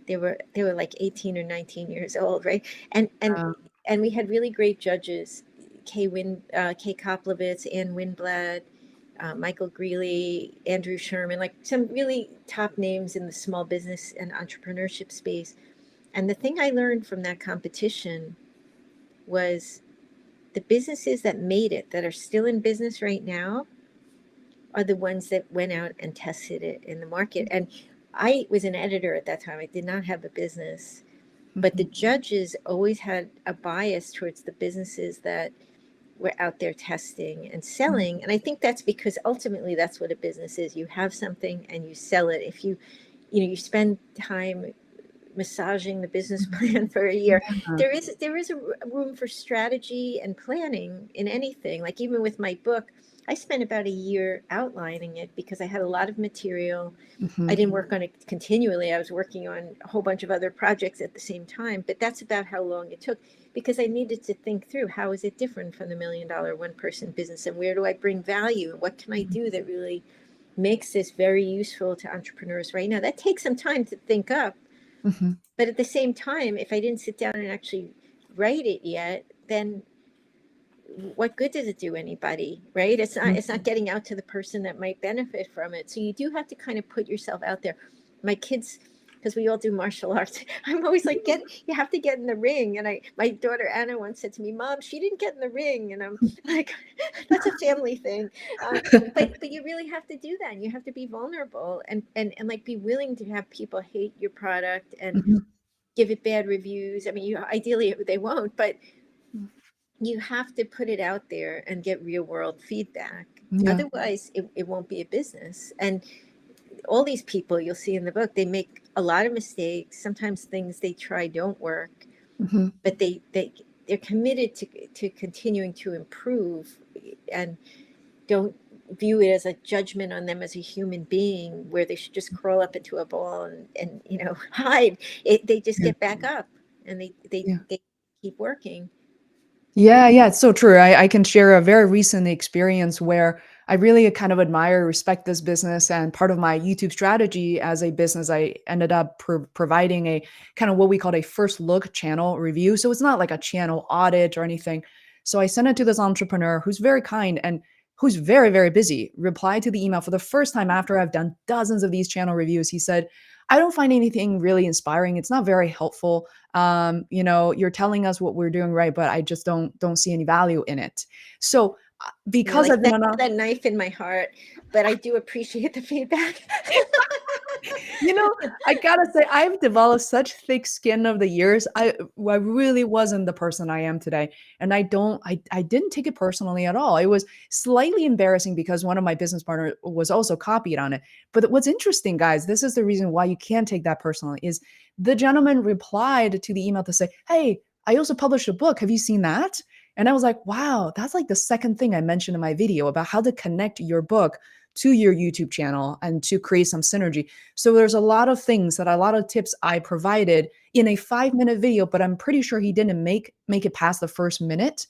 They were like 18 or 19 years old, right? And and Uh, and we had really great judges, Kay Koplovitz, Ann Winblad, Michael Greeley, Andrew Sherman, like some really top names in the small business and entrepreneurship space. And the thing I learned from that competition was the businesses that made it, that are still in business right now, are the ones that went out and tested it in the market. And I was an editor at that time. I did not have a business, but the mhm, judges always had a bias towards the businesses that were out there testing and mhm, selling. And I think that's because ultimately that's what a business is. You have something and you sell it. If you spend time massaging the business mhm. plan for a year, Yeah. there is a room for strategy and planning in anything. Like even with my book, I spent about a year outlining it because I had a lot of material. I Mhm, didn't work on it continually. I was working on a whole bunch of other projects at the same time, but that's about how long it took because I needed to think through how is it different from the $1 million one person business, and where do I bring value and what can I mhm, do that really makes this very useful to entrepreneurs right now. That takes some time to think up, mhm. but at the same time, if I didn't sit down and actually write it yet, then what good does it do anybody, right? It's not getting out to the person that might benefit from it. So you do have to kind of put yourself out there. My kids, because we all do martial arts, I'm always like, you have to get in the ring. And my daughter Anna once said to me, Mom, she didn't get in the ring. And I'm like, that's a family thing. But you really have to do that. And you have to be vulnerable and like be willing to have people hate your product and Mhm. give it bad reviews. I mean, ideally they won't, but you have to put it out there and get real world feedback. Yeah. Otherwise, it won't be a business. And all these people you'll see in the book, they make a lot of mistakes. Sometimes things they try don't work, Mhm. but they're committed to continuing to improve and don't view it as a judgment on them as a human being where they should just crawl up into a ball and hide. They just Yeah. get back up and Yeah. they keep working. Yeah, yeah, it's so true. I can share a very recent experience where I really kind of admire, respect this business. And part of my YouTube strategy as a business, I ended up providing a kind of what we call a first look channel review. So it's not like a channel audit or anything. So I sent it to this entrepreneur who's very kind and who's very, very busy. Replied to the email for the first time after I've done dozens of these channel reviews. He said, I don't find anything really inspiring. It's not very helpful. You're telling us what we're doing right, but I just don't see any value in it. So Yeah, because like I've been that, on a that knife in my heart, but I do appreciate the feedback. You know, I gotta say, I've developed such thick skin over the years. I really wasn't the person I am today, and I didn't take it personally at all. It was slightly embarrassing because one of my business partners was also copied on it. But what's interesting, guys, this is the reason why you can't take that personally, is the gentleman replied to the email to say, "Hey, I also published a book. Have you seen that?" And I was like, "Wow, that's like the second thing I mentioned in my video about how to connect your book to your YouTube channel and to create some synergy." So there's a lot of tips I provided in a 5-minute video, but I'm pretty sure he didn't make it past the first minute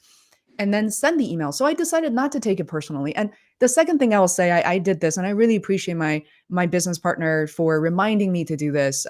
and then send the email. So I decided not to take it personally. And the second thing I will say, I did this, and I really appreciate my business partner for reminding me to do this,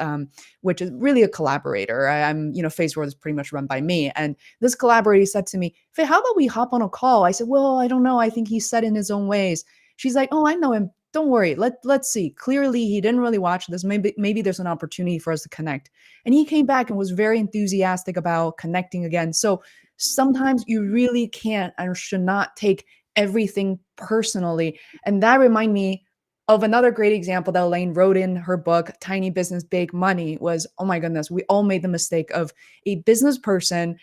which is really a collaborator. Feisworld is pretty much run by me, and this collaborator said to me, "Faye, how about we hop on a call?" I said, "Well, I don't know. I think he's set in his own ways." She's like, "Oh, I know him. Don't worry. Let's see. Clearly, he didn't really watch this. Maybe there's an opportunity for us to connect." And he came back and was very enthusiastic about connecting again. So sometimes you really can't and should not take everything personally. And that remind me of another great example that Elaine wrote in her book, Tiny Business, Big Money, was, oh my goodness, we all made the mistake of a business person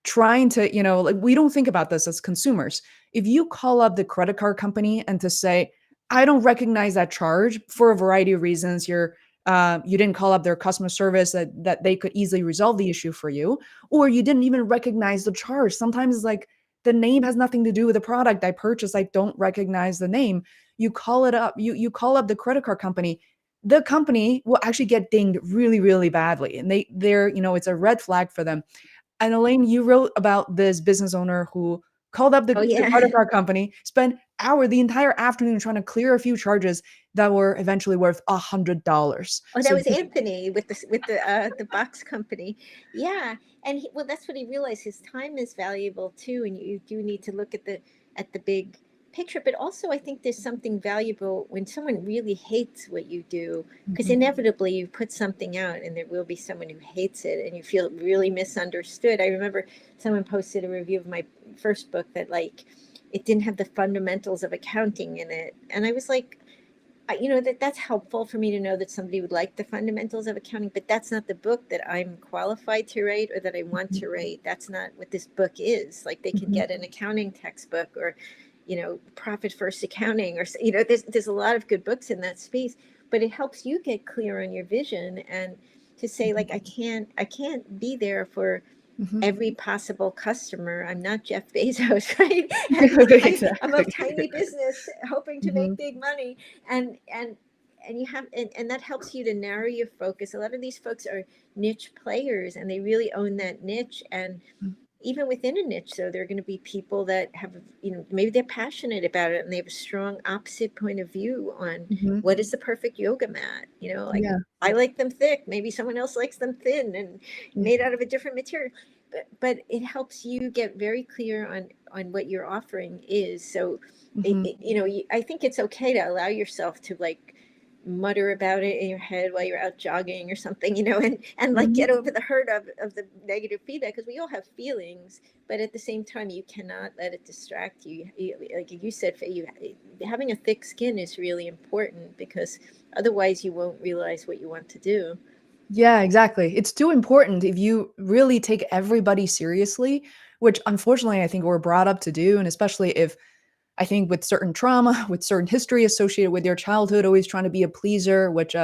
trying to, like we don't think about this as consumers. If you call up the credit card company and to say, I don't recognize that charge for a variety of reasons, you didn't call up their customer service that they could easily resolve the issue for you, or you didn't even recognize the charge. Sometimes it's like the name has nothing to do with the product I purchased. I don't recognize the name. You call it up, you call up the credit card company. The company will actually get dinged really, really badly. And it's a red flag for them. And Elaine, you wrote about this business owner who called up Oh the yeah. credit card company, spent the entire afternoon trying to clear a few charges that were eventually worth $100. Oh, that So was Anthony with the box company. Yeah, and well, that's what he realized. His time is valuable too, and you do need to look at the big picture. But also, I think there's something valuable when someone really hates what you do, because Mhm, inevitably you put something out, and there will be someone who hates it, and you feel really misunderstood. I remember someone posted a review of my first book that like it didn't have the fundamentals of accounting in it, and I was like, that's helpful for me to know that somebody would like the fundamentals of accounting, but that's not the book that I'm qualified to write or that I want mhm, to write. That's not what this book is. Like they can mhm, get an accounting textbook or, profit first accounting or, there's a lot of good books in that space, but it helps you get clear on your vision and to say like, I can't be there for mhm, every possible customer. I'm not Jeff Bezos, right? And I'm a exactly. tiny business hoping to make Mhm, big money. And you have and that helps you to narrow your focus. A lot of these folks are niche players and they really own that niche. And even within a niche, though, there are going to be people that have, maybe they're passionate about it and they have a strong opposite point of view on mhm, what is the perfect yoga mat. Like yeah, I like them thick, maybe someone else likes them thin and yeah, made out of a different material. But it helps you get very clear on what your offering is. So, mhm, I think it's okay to allow yourself to like mutter about it in your head while you're out jogging or something, and like mhm. get over the hurt of the negative feedback because we all have feelings, but at the same time you cannot let it distract you. Like you said, Faye, having a thick skin is really important because otherwise you won't realize what you want to do. Yeah, exactly. It's too important if you really take everybody seriously, which unfortunately I think we're brought up to do, and especially if I think with certain trauma, with certain history associated with your childhood, always trying to be a pleaser, which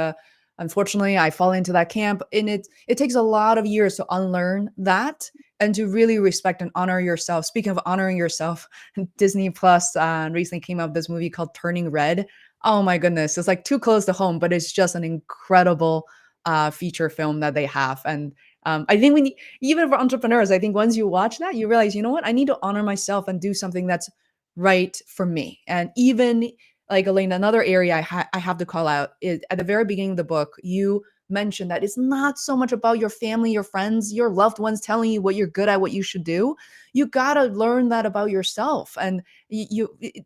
unfortunately I fall into that camp. And it takes a lot of years to unlearn that and to really respect and honor yourself. Speaking of honoring yourself, Disney Plus recently came out with this movie called Turning Red. Oh my goodness, it's like too close to home, but it's just an incredible feature film that they have. And I think even for entrepreneurs, I think once you watch that, you realize, you know what, I need to honor myself and do something that's right for me. And even like Elaine, another area I have to call out is at the very beginning of the book, you mentioned that it's not so much about your family, your friends, your loved ones telling you what you're good at, what you should do. You got to learn that about yourself. And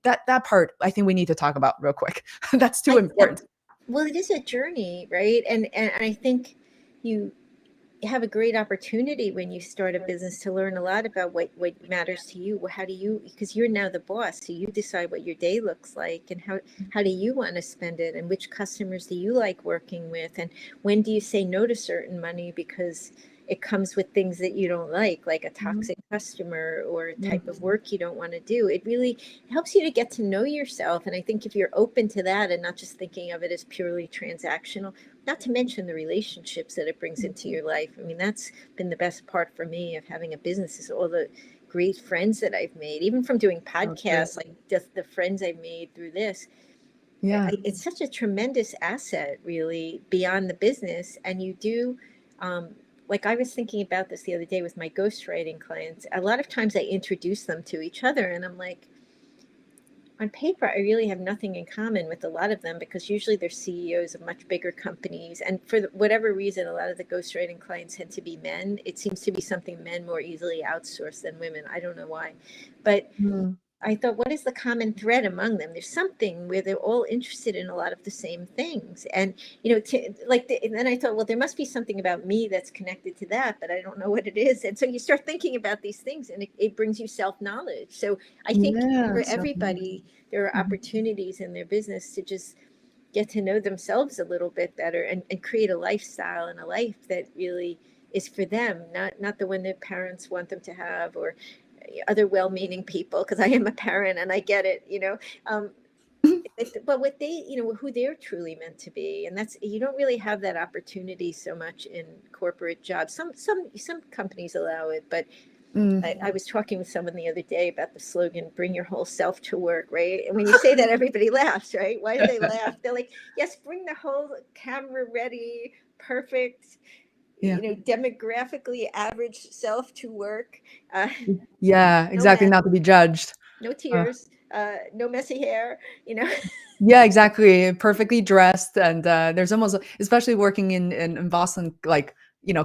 that part, I think we need to talk about real quick. That's too I important. Well, it is a journey, right? And I think you have a great opportunity when you start a business to learn a lot about what matters to you. How do you, because you're now the boss, so you decide what your day looks like and how do you want to spend it and which customers do you like working with and when do you say no to certain money because it comes with things that you don't like a Mhm. toxic customer or a Yeah. type of work you don't want to do. It really helps you to get to know yourself. And I think if you're open to that and not just thinking of it as purely transactional, not to mention the relationships that it brings into your life. I mean, that's been the best part for me of having a business is all the great friends that I've made, even from doing So true. podcasts, like just the friends I've made through this. Yeah. It's such a tremendous asset, really, beyond the business. And you do, um, like I was thinking about this the other day with my ghostwriting clients. A lot of times I introduce them to each other, and I'm like, on paper, I really have nothing in common with a lot of them because usually they're CEOs of much bigger companies. And for whatever reason, a lot of the ghostwriting clients tend to be men. It seems to be something men more easily outsource than women. I don't know why. But Mm. I thought, what is the common thread among them? There's something where they're all interested in a lot of the same things. And, and then I thought, well, there must be something about me that's connected to that, but I don't know what it is. And so you start thinking about these things and it brings you self-knowledge. So I think Yeah. for So everybody, there are mhm. opportunities in their business to just get to know themselves a little bit better and create a lifestyle and a life that really is for them, not the one their parents want them to have, or other well-meaning people, because I am a parent and I get it, but what they, who they're truly meant to be. And that's, you don't really have that opportunity so much in corporate jobs. Some companies allow it, but Mm. I was talking with someone the other day about the slogan, bring your whole self to work, right? And when you say that, everybody laughs, right? Why do they laugh? They're like, yes, bring the whole camera ready, perfect, Yeah. demographically average self to work. Yeah, No exactly. mess, Not to be judged. no Uh, tears, no messy hair, you know? yeah, exactly. Perfectly dressed. And there's almost, especially working in Boston, like,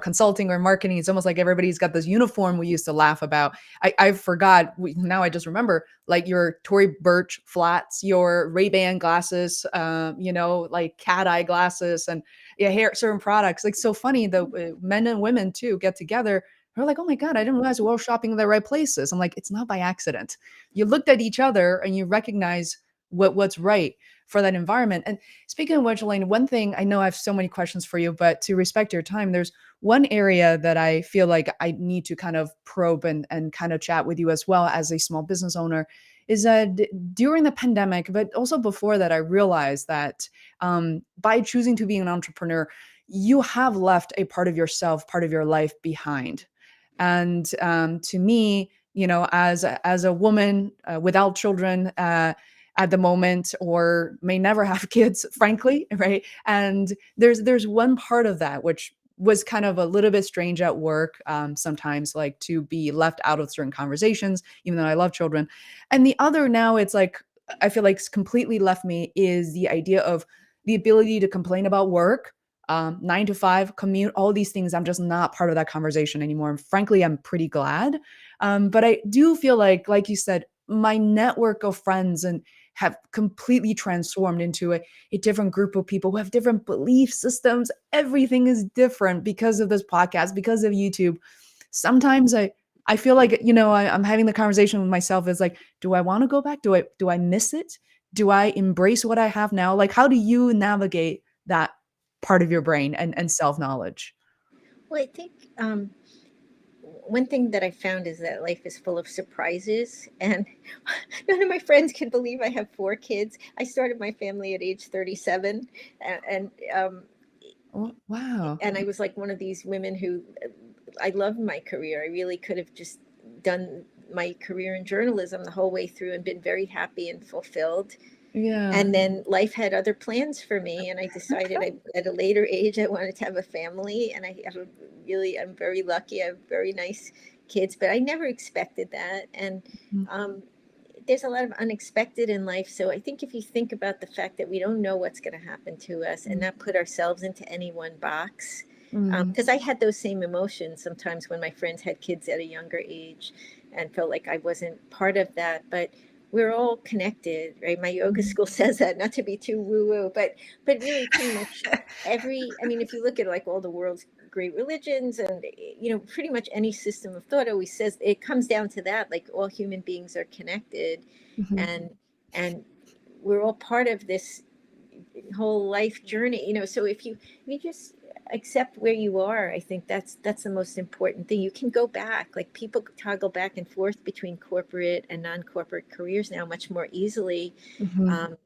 consulting or marketing, it's almost like everybody's got this uniform we used to laugh about. I forgot. Now I just remember, like your Tory Burch flats, your Ray-Ban glasses, like cat eye glasses, and yeah, hair, certain products. Like, so funny, the men and women too get together. They're like, oh my God, I didn't realize we're all shopping in the right places. I'm like, it's not by accident. You looked at each other and you recognize what's right for that environment. And speaking of which, Elaine, one thing, I know I have so many questions for you, but to respect your time, there's one area that I feel like I need to kind of probe and kind of chat with you as well as a small business owner is that during the pandemic, but also before that, I realized that by choosing to be an entrepreneur, you have left a part of yourself, part of your life behind. And to me, as a woman without children, at the moment, or may never have kids, frankly, right? And there's one part of that which was kind of a little bit strange at work, sometimes, like to be left out of certain conversations, even though I love children. And the other, now it's like I feel like it's completely left me, is the idea of the ability to complain about work, 9 to 5 commute, all these things. I'm just not part of that conversation anymore. And frankly, I'm pretty glad. But I do feel like you said, my network of friends and have completely transformed into a different group of people who have different belief systems. Everything is different because of this podcast, because of YouTube. Sometimes I feel like, I'm having the conversation with myself, is like, do I want to go back? Do I miss it? Do I embrace what I have now? Like, how do you navigate that part of your brain and self-knowledge? Well, I think one thing that I found is that life is full of surprises, and none of my friends can believe I have 4 kids. I started my family at age 37, and Oh, wow. and I was like one of these women who, I loved my career. I really could have just done my career in journalism the whole way through and been very happy and fulfilled. Yeah. And then life had other plans for me, and I decided at a later age I wanted to have a family. And I'm very lucky. I have very nice kids, but I never expected that. And Mm, um, there's a lot of unexpected in life. So I think if you think about the fact that we don't know what's going to happen to us and mm, not put ourselves into any one box, mm, because I had those same emotions sometimes when my friends had kids at a younger age and felt like I wasn't part of that. But we're all connected, right? My yoga mm. school says that, not to be too woo woo, but really pretty much I mean, if you look at like all the world's great religions and, pretty much any system of thought always says it comes down to that, like all human beings are connected, Mhm. and and we're all part of this whole life journey, so if you just accept where you are, I think that's the most important thing. You can go back, like people toggle back and forth between corporate and non-corporate careers now much more easily. Mhm. um,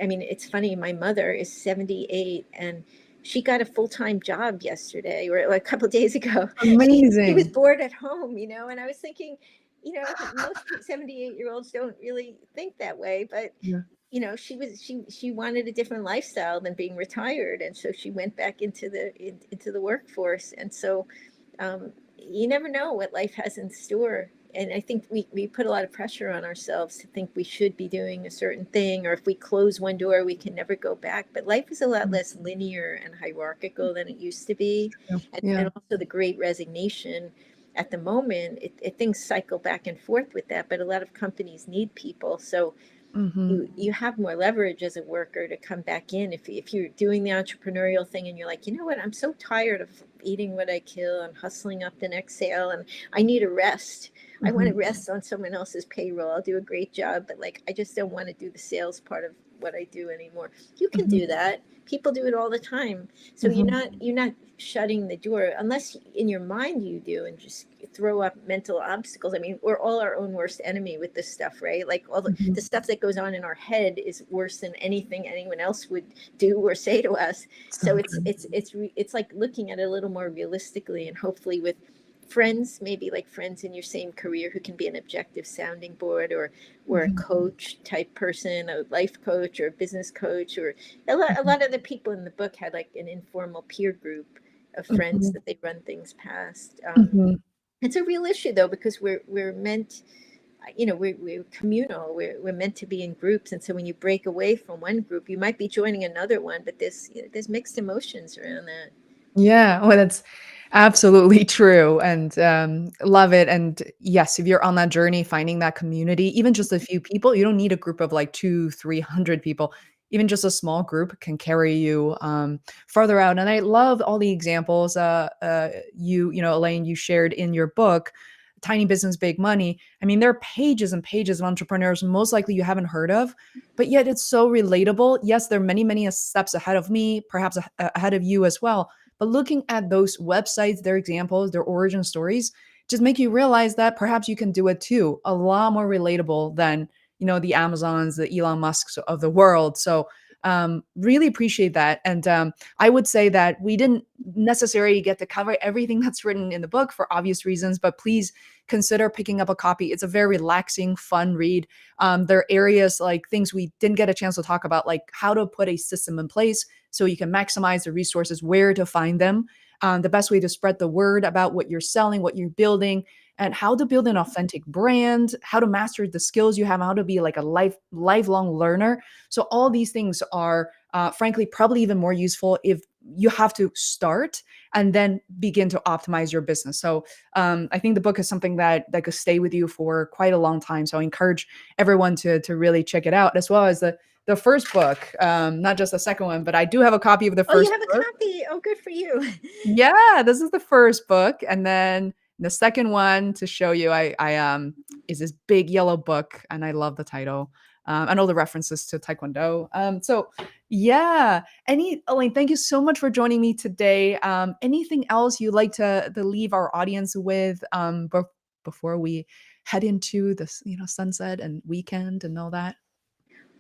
I mean, it's funny, my mother is 78, and she got a full-time job yesterday, or a couple of days ago. She was Amazing. bored at home, and I was thinking, most 78-year-olds don't really think that way, but Yeah. she wanted a different lifestyle than being retired, and so she went back into the workforce. And so you never know what life has in store. And I think we put a lot of pressure on ourselves to think we should be doing a certain thing, or if we close one door we can never go back. But life is a lot Mm. less linear and hierarchical than it used to be. Yeah. And Yeah. also the great resignation at the moment, things cycle back and forth with that, but a lot of companies need people. So Mhm. you have more leverage as a worker to come back in if you're doing the entrepreneurial thing and you're like, you know what, I'm so tired of eating what I kill and hustling up the next sale, and I need a rest. I want to Mhm. rest on someone else's payroll. I'll do a great job, but like I just don't want to do the sales part of what I do anymore. You can Mhm, do that. People do it all the time. So mhm, you're not shutting the door unless in your mind you do and just throw up mental obstacles. I mean, we're all our own worst enemy with this stuff, right? Like all the mhm, stuff that goes on in our head is worse than anything anyone else would do or say to us. So so true. it's like looking at it a little more realistically, and hopefully with friends, maybe like friends in your same career who can be an objective sounding board, or a Mhm, coach type person, a life coach or a business coach, or a mhm, lot of the people in the book had like an informal peer group of friends mhm, that they run things past. mhm. It's a real issue though, because we're meant, we're communal, we're meant to be in groups, and so when you break away from one group, you might be joining another one, but there's mixed emotions around that. Yeah, well, that's absolutely true, and, love it, and yes, if you're on that journey, finding that community, even just a few people, you don't need a group of, like, 2, 300 people. Even just a small group can carry you, farther out, and I love all the examples, Elaine, you shared in your book, Tiny Business, Big Money. I mean, there are pages and pages of entrepreneurs most likely you haven't heard of, but yet it's so relatable. Yes, there are many, many steps ahead of me, perhaps ahead of you as well, but looking at those websites, their examples, their origin stories, just make you realize that perhaps you can do it too. A lot more relatable than, the Amazons, the Elon Musks of the world. So really appreciate that. And I would say that we didn't necessarily get to cover everything that's written in the book for obvious reasons, but please consider picking up a copy. It's a very relaxing, fun read. There are areas like things we didn't get a chance to talk about, like how to put a system in place so you can maximize the resources, where to find them, the best way to spread the word about what you're selling, what you're building, and how to build an authentic brand, how to master the skills you have, how to be like a lifelong learner. So all these things are, frankly, probably even more useful if you have to start and then begin to optimize your business. So I think the book is something that could stay with you for quite a long time. So I encourage everyone to really check it out, as well as the first book, not just the second one, but I do have a copy of the Oh, you first have a book. copy. Oh, good for you. Yeah, this is the first book, and then the second one to show you, I is this big yellow book, and I love the title, and all the references to Taekwondo. So yeah, Elaine, thank you so much for joining me today. Anything else you'd like to leave our audience with, before we head into this, sunset and weekend and all that?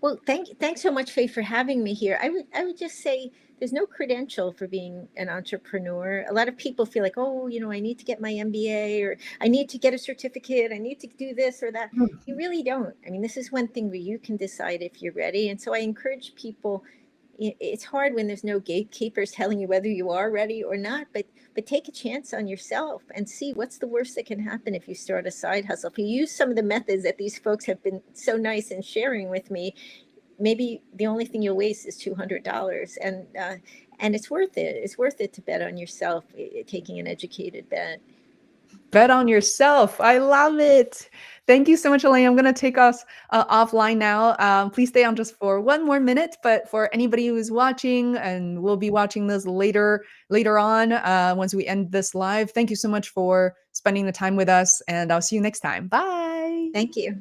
Well, thanks so much, Faye, for having me here. I would just say there's no credential for being an entrepreneur. A lot of people feel like, oh, I need to get my MBA, or I need to get a certificate, I need to do this or that. You really don't. I mean, this is one thing where you can decide if you're ready. And so I encourage people. It's hard when there's no gatekeepers telling you whether you are ready or not, but take a chance on yourself and see what's the worst that can happen if you start a side hustle. If you use some of the methods that these folks have been so nice in sharing with me, maybe the only thing you'll waste is $200, and it's worth it. It's worth it to bet on yourself, taking an educated bet. Bet on yourself. I love it. Thank you so much, Elaine. I'm gonna take us offline now. Please stay on just for one more minute. But for anybody who is watching, and will be watching this later on, once we end this live, thank you so much for spending the time with us, and I'll see you next time. Bye. Thank you.